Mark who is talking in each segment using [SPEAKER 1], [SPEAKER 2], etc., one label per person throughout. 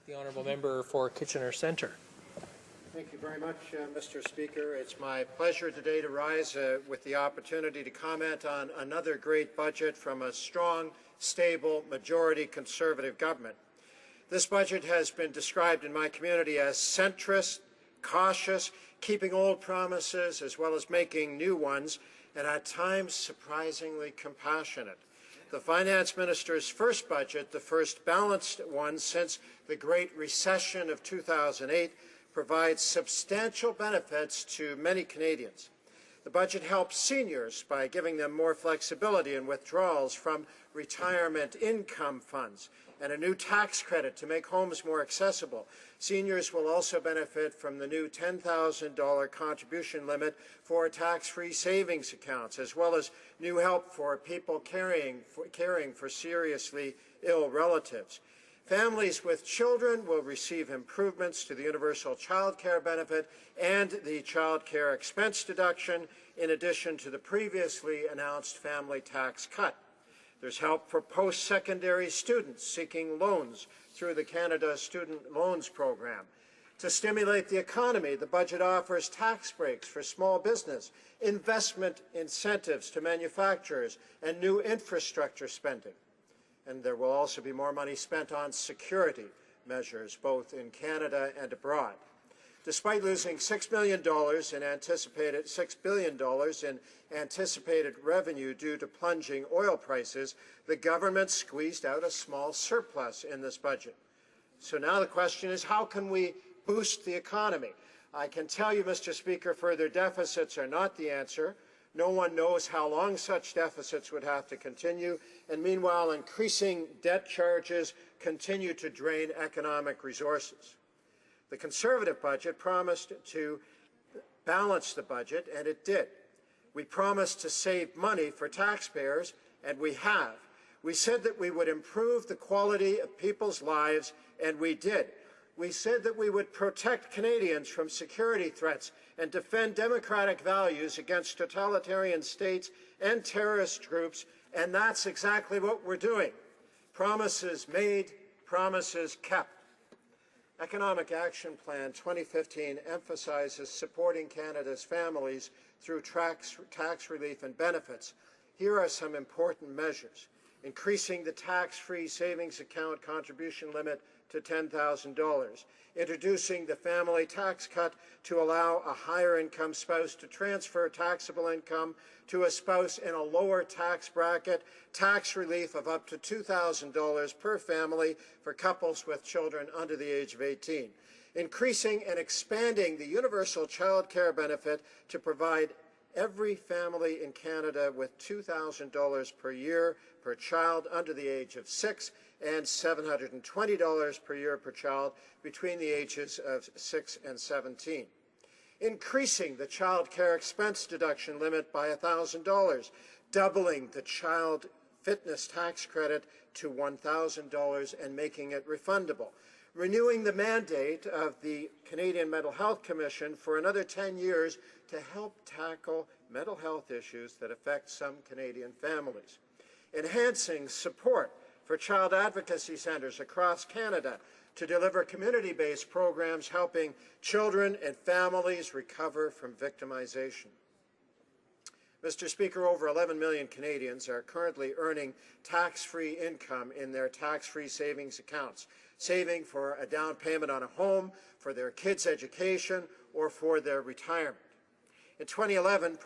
[SPEAKER 1] The honourable member for Kitchener Centre.
[SPEAKER 2] Thank you very much, Mr. Speaker. It's my pleasure today to rise with the opportunity to comment on another great budget from a strong, stable, majority Conservative government. This budget has been described in my community as centrist, cautious, keeping old promises as well as making new ones, and at times surprisingly compassionate. The Finance Minister's first budget, the first balanced one since the Great Recession of 2008, provides substantial benefits to many Canadians. The budget helps seniors by giving them more flexibility in withdrawals from retirement income funds and a new tax credit to make homes more accessible. Seniors will also benefit from the new $10,000 contribution limit for tax-free savings accounts, as well as new help for people caring for seriously ill relatives. Families with children will receive improvements to the universal child care benefit and the child care expense deduction, in addition to the previously announced family tax cut. There's help for post-secondary students seeking loans through the Canada Student Loans Program. To stimulate the economy, the budget offers tax breaks for small business, investment incentives to manufacturers, and new infrastructure spending. And there will also be more money spent on security measures, both in Canada and abroad. Despite losing $6 billion in anticipated revenue due to plunging oil prices, the government squeezed out a small surplus in this budget. So now the question is, how can we boost the economy? I can tell you, Mr. Speaker, further deficits are not the answer. No one knows how long such deficits would have to continue, and meanwhile, increasing debt charges continue to drain economic resources. The Conservative budget promised to balance the budget, and it did. We promised to save money for taxpayers, and we have. We said that we would improve the quality of people's lives, and we did. We said that we would protect Canadians from security threats and defend democratic values against totalitarian states and terrorist groups, and that's exactly what we're doing. Promises made, promises kept. Economic Action Plan 2015 emphasizes supporting Canada's families through tax relief and benefits. Here are some important measures. Increasing the tax-free savings account contribution limit to $10,000, introducing the family tax cut to allow a higher income spouse to transfer taxable income to a spouse in a lower tax bracket, tax relief of up to $2,000 per family for couples with children under the age of 18, increasing and expanding the universal child care benefit to provide every family in Canada with $2,000 per year per child under the age of 6 and $720 per year per child between the ages of 6 and 17. Increasing the child care expense deduction limit by $1,000, doubling the child fitness tax credit to $1,000 and making it refundable. Renewing the mandate of the Canadian Mental Health Commission for another 10 years to help tackle mental health issues that affect some Canadian families. Enhancing support for child advocacy centres across Canada to deliver community-based programs helping children and families recover from victimization. Mr. Speaker, over 11 million Canadians are currently earning tax-free income in their tax-free savings accounts, saving for a down payment on a home, for their kids' education, or for their retirement. In 2011,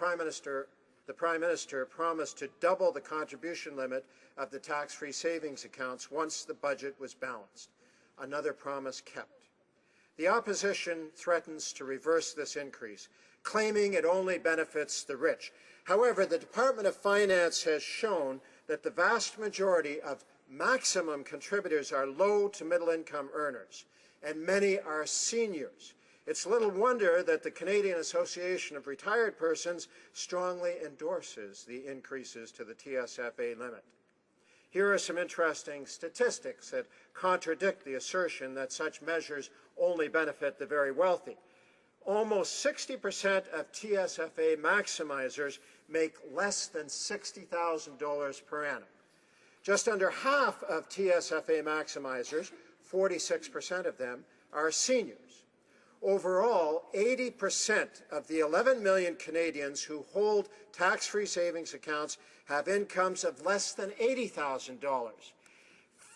[SPEAKER 2] the Prime Minister promised to double the contribution limit of the tax-free savings accounts once the budget was balanced. Another promise kept. The opposition threatens to reverse this increase, claiming it only benefits the rich. However, the Department of Finance has shown that the vast majority of maximum contributors are low to middle income earners, and many are seniors. It's little wonder that the Canadian Association of Retired Persons strongly endorses the increases to the TSFA limit. Here are some interesting statistics that contradict the assertion that such measures only benefit the very wealthy. Almost 60% of TSFA maximizers make less than $60,000 per annum. Just under half of TSFA maximizers, 46% of them are seniors. Overall, 80% of the 11 million Canadians who hold tax-free savings accounts have incomes of less than $80,000.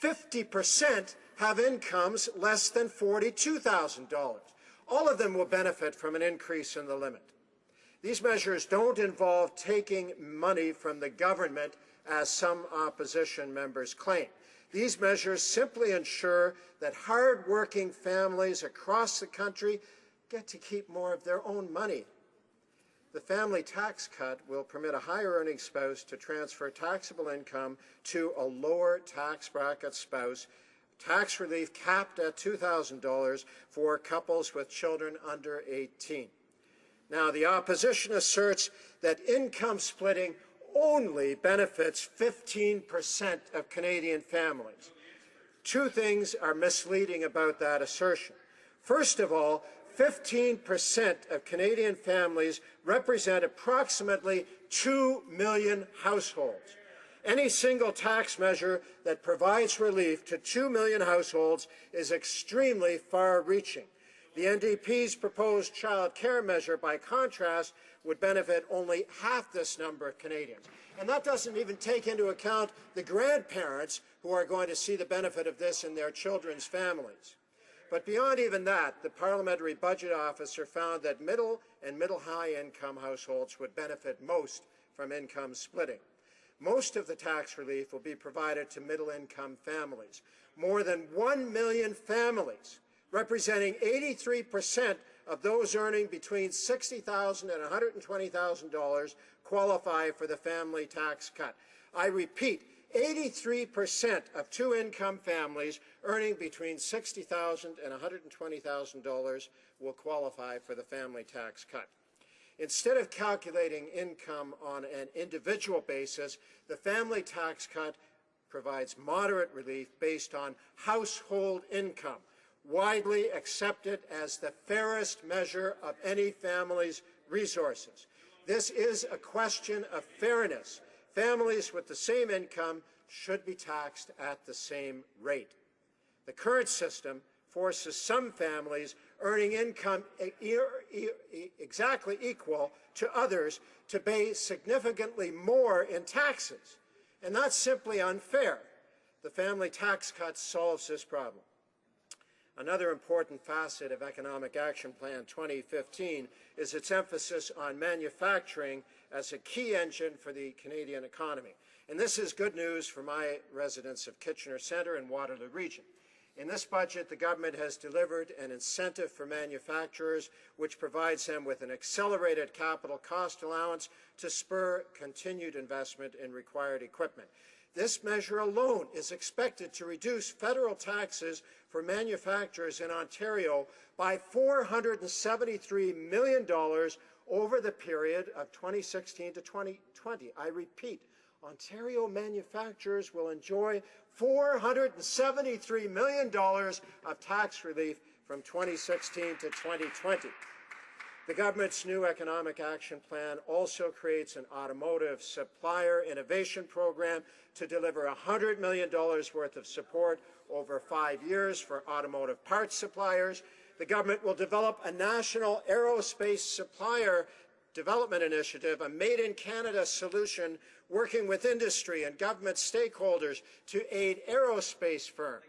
[SPEAKER 2] 50% have incomes less than $42,000. All of them will benefit from an increase in the limit. These measures don't involve taking money from the government, as some opposition members claim. These measures simply ensure that hard-working families across the country get to keep more of their own money. The family tax cut will permit a higher-earning spouse to transfer taxable income to a lower tax bracket spouse, tax relief capped at $2,000 for couples with children under 18. Now, the opposition asserts that income splitting only benefits 15% of Canadian families. Two things are misleading about that assertion. First of all, 15% of Canadian families represent approximately 2 million households. Any single tax measure that provides relief to 2 million households is extremely far-reaching. The NDP's proposed child care measure, by contrast, would benefit only half this number of Canadians. And that doesn't even take into account the grandparents who are going to see the benefit of this in their children's families. But beyond even that, the Parliamentary Budget Officer found that middle and middle-high income households would benefit most from income splitting. Most of the tax relief will be provided to middle-income families. More than 1 million families, representing 83% of those earning between $60,000 and $120,000, qualify for the family tax cut. I repeat, 83% of two-income families earning between $60,000 and $120,000 will qualify for the family tax cut. Instead of calculating income on an individual basis, the family tax cut provides moderate relief based on household income, widely accepted as the fairest measure of any family's resources. This is a question of fairness. Families with the same income should be taxed at the same rate. The current system forces some families earning income exactly equal to others to pay significantly more in taxes, and that's simply unfair. The family tax cut solves this problem. Another important facet of Economic Action Plan 2015 is its emphasis on manufacturing as a key engine for the Canadian economy. And this is good news for my residents of Kitchener Centre and Waterloo Region. In this budget, the government has delivered an incentive for manufacturers which provides them with an accelerated capital cost allowance to spur continued investment in required equipment. This measure alone is expected to reduce federal taxes for manufacturers in Ontario by $473 million over the period of 2016 to 2020. I repeat, Ontario manufacturers will enjoy $473 million of tax relief from 2016 to 2020. The government's new Economic Action Plan also creates an automotive supplier innovation program to deliver $100 million worth of support over 5 years for automotive parts suppliers. The government will develop a national aerospace supplier development initiative, a made-in-Canada solution working with industry and government stakeholders to aid aerospace firms.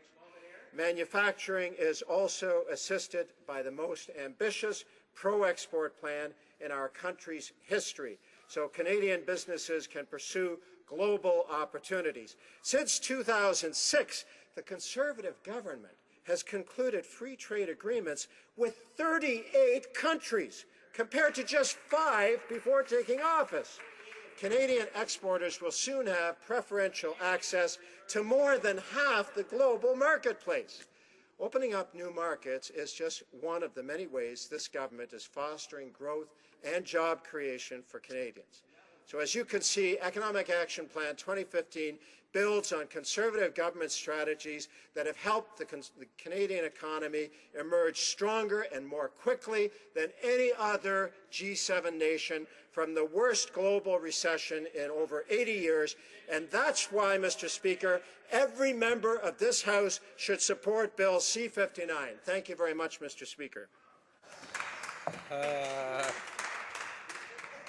[SPEAKER 2] Manufacturing is also assisted by the most ambitious pro-export plan in our country's history, so Canadian businesses can pursue global opportunities. Since 2006, the Conservative government has concluded free trade agreements with 38 countries, compared to just 5 before taking office. Canadian exporters will soon have preferential access to more than half the global marketplace. Opening up new markets is just one of the many ways this government is fostering growth and job creation for Canadians. So as you can see, Economic Action Plan 2015 builds on conservative government strategies that have helped the Canadian economy emerge stronger and more quickly than any other G7 nation from the worst global recession in over 80 years. And that's why, Mr. Speaker, every member of this House should support Bill C-59. Thank you very much, Mr. Speaker.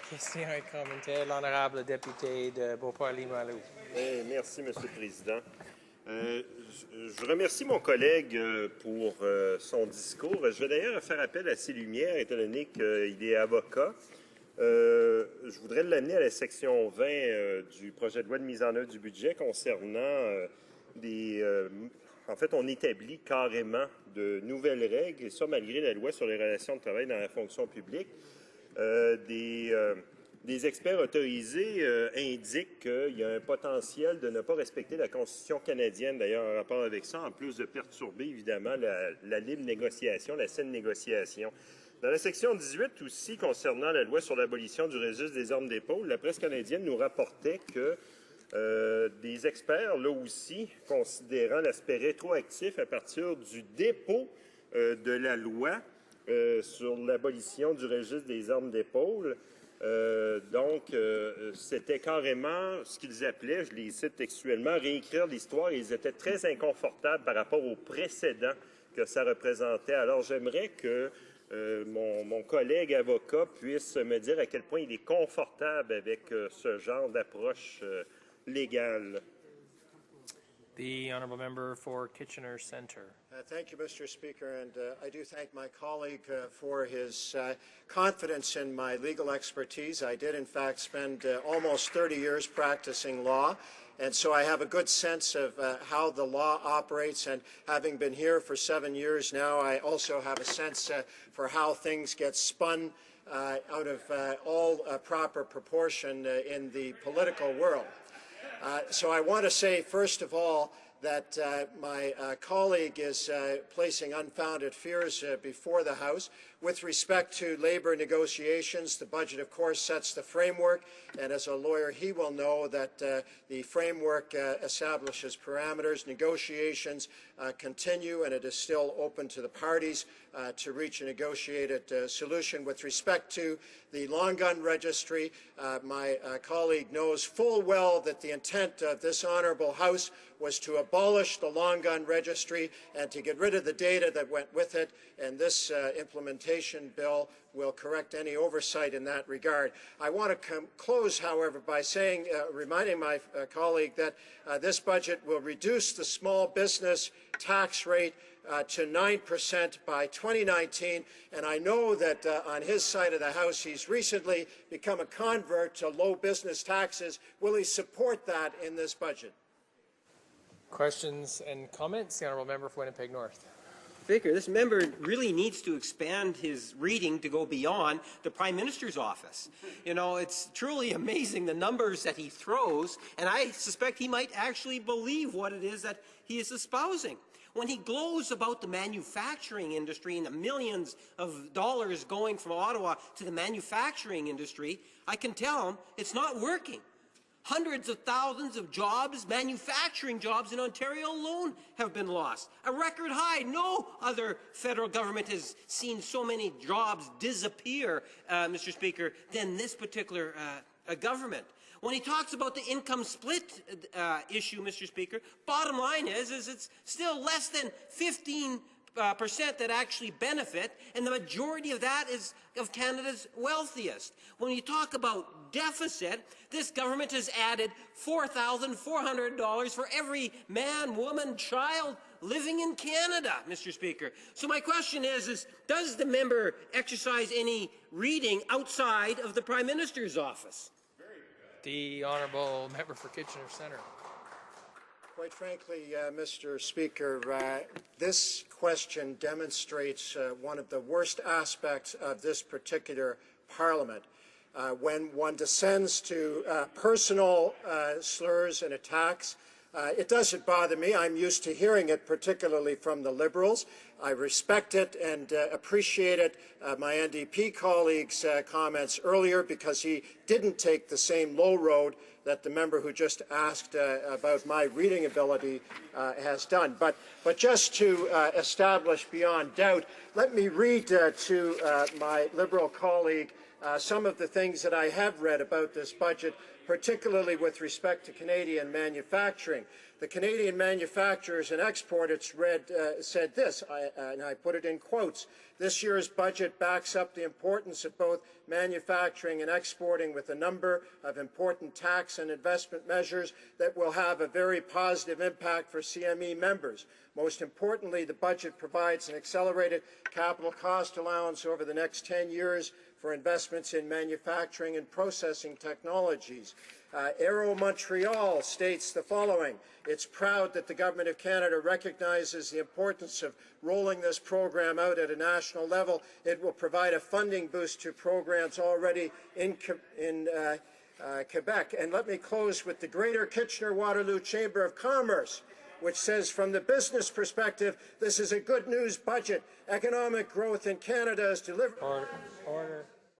[SPEAKER 1] Question et commentaire, l'honorable député de Beauport-Limoilou.
[SPEAKER 3] Merci, Monsieur le Président. Je remercie mon collègue pour son discours. Je vais d'ailleurs faire appel à ses lumières, étant donné qu'il est avocat. Je voudrais l'amener à la section 20 du projet de loi de mise en œuvre du budget concernant en fait, on établit carrément de nouvelles règles, et ça malgré la loi sur les relations de travail dans la fonction publique. Des experts autorisés indiquent qu'il y a un potentiel de ne pas respecter la Constitution canadienne, d'ailleurs en rapport avec ça, en plus de perturber évidemment la libre négociation, la saine négociation. Dans la section 18 aussi, concernant la loi sur l'abolition du registre des armes d'épaule, la presse canadienne nous rapportait que des experts, là aussi, considérant l'aspect rétroactif à partir du dépôt de la loi sur l'abolition du registre des armes d'épaule. C'était carrément ce qu'ils appelaient, je les cite textuellement, réécrire l'histoire, et ils étaient très inconfortables par rapport au précédent que ça représentait. Alors, j'aimerais que mon collègue avocat puisse me dire à quel point il est confortable avec ce genre d'approche légale.
[SPEAKER 1] The honourable member for Kitchener Centre.
[SPEAKER 2] Thank you, Mr. Speaker, and I do thank my colleague for his confidence in my legal expertise. I did, in fact, spend almost 30 years practicing law, and so I have a good sense of how the law operates, and having been here for 7 years now, I also have a sense for how things get spun out of all proper proportion in the political world. So I want to say, first of all, that my colleague is placing unfounded fears before the House. With respect to labor negotiations, the budget, of course, sets the framework, and as a lawyer, he will know that the framework establishes parameters. Negotiations continue, and it is still open to the parties to reach a negotiated solution. With respect to the long gun registry, my colleague knows full well that the intent of this honourable House was to abolish the long gun registry and to get rid of the data that went with it, and this implementation bill will correct any oversight in that regard. I want to close, however, by saying, reminding my colleague that this budget will reduce the small business tax rate to 9% by 2019, and I know that on his side of the House he's recently become a convert to low business taxes. Will he support that in this budget?
[SPEAKER 1] Questions and comments? The honourable member for Winnipeg North.
[SPEAKER 4] Speaker, this member really needs to expand his reading to go beyond the Prime Minister's office. You know, it's truly amazing the numbers that he throws, and I suspect he might actually believe what it is that he is espousing. When he glows about the manufacturing industry and the millions of dollars going from Ottawa to the manufacturing industry, I can tell him it's not working. Hundreds of thousands of jobs, manufacturing jobs in Ontario alone have been lost. A record high. No other federal government has seen so many jobs disappear, Mr. Speaker, than this particular government. When he talks about the income split issue, Mr. Speaker, bottom line is it's still less than 15% that actually benefit, and the majority of that is of Canada's wealthiest. When you talk about deficit, this government has added $4,400 for every man, woman, child living in Canada, Mr. Speaker. So my question is does the member exercise any reading outside of the Prime Minister's office?
[SPEAKER 1] The honourable member for Kitchener Centre.
[SPEAKER 2] Quite frankly, Mr. Speaker, this question demonstrates one of the worst aspects of this particular Parliament. When one descends to personal slurs and attacks, it doesn't bother me. I'm used to hearing it, particularly from the Liberals. I respect it and appreciate it. My NDP colleague's comments earlier, because he didn't take the same low road that the member who just asked about my reading ability has done. But just to establish beyond doubt, let me read to my Liberal colleague some of the things that I have read about this budget, particularly with respect to Canadian manufacturing. The Canadian manufacturers and exporters said this, and I put it in quotes: "This year's budget backs up the importance of both manufacturing and exporting with a number of important tax and investment measures that will have a very positive impact for CME members. Most importantly, the budget provides an accelerated capital cost allowance over the next 10 years for investments in manufacturing and processing technologies." Aero Montreal states the following: "It's proud that the Government of Canada recognizes the importance of rolling this program out at a national level. It will provide a funding boost to programs already in Quebec." And let me close with the Greater Kitchener-Waterloo Chamber of Commerce, which says, "From the business perspective, this is a good news budget. Economic growth in Canada is delivered."
[SPEAKER 1] Order.